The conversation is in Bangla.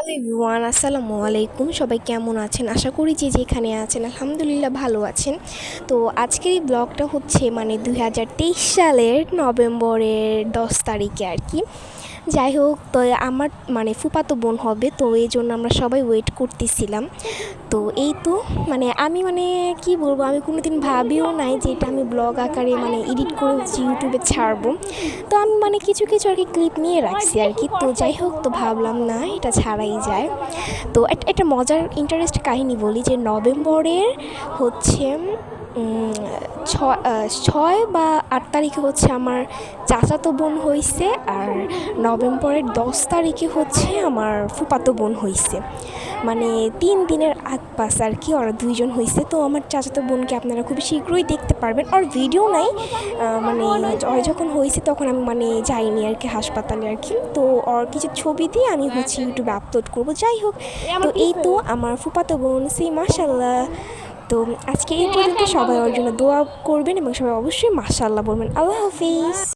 হ্যালো এভরিওয়ান, আসসালামু আলাইকুম। সবাই কেমন আছেন? আশা করি যে যেখানে আছেন আলহামদুলিল্লাহ ভালো আছেন। তো আজকের এই ব্লগটা হচ্ছে 2023 সালের নভেম্বরের 10 তারিখে আর কি। যাই হোক, তো আমার ফুফাতো বোন হবে, তো এই জন্য আমরা সবাই ওয়েট করতেছিলাম। তো এই তো আমি কি বলবো, আমি কোনো দিন ভাবিও নাই যে এটা আমি ব্লগ আকারে এডিট করে হচ্ছে ইউটিউবে ছাড়বো। তো আমি কিছু কিছু আর কি ক্লিপ নিয়ে রাখছি আর কি। তো যাই হোক, তো ভাবলাম না এটা ছাড়াই যায়। তো একটা মজার ইন্টারেস্ট কাহিনী বলি যে নভেম্বরের হচ্ছে উম, 6 বা 8 তারিখে হচ্ছে আমার চাচাতো বোন হয়েছে, আর নভেম্বরের 10 তারিখে হচ্ছে আমার ফুফাতো বোন হয়েছে। 3 দিনের আগ পাস আর কি, ওরা দুইজন হয়েছে। তো আমার চাচাতো বোনকে আপনারা খুব শীঘ্রই দেখতে পারবেন। ওর ভিডিও নাই, ওর যখন হয়েছে তখন আমি যাইনি আর কি হাসপাতালে আর কি। তো ওর কিছু ছবি দিয়ে আমি হচ্ছে ইউটিউবে আপলোড করবো। যাই হোক, তো এই তো আমার ফুফাতো বোন মাশাল্লাহ। তো আজকে এই পর্যন্ত, সবাই ওর জন্য দোয়া করবেন এবং সবাই অবশ্যই মাশাআল্লাহ বলবেন। আল্লাহ হাফিজ।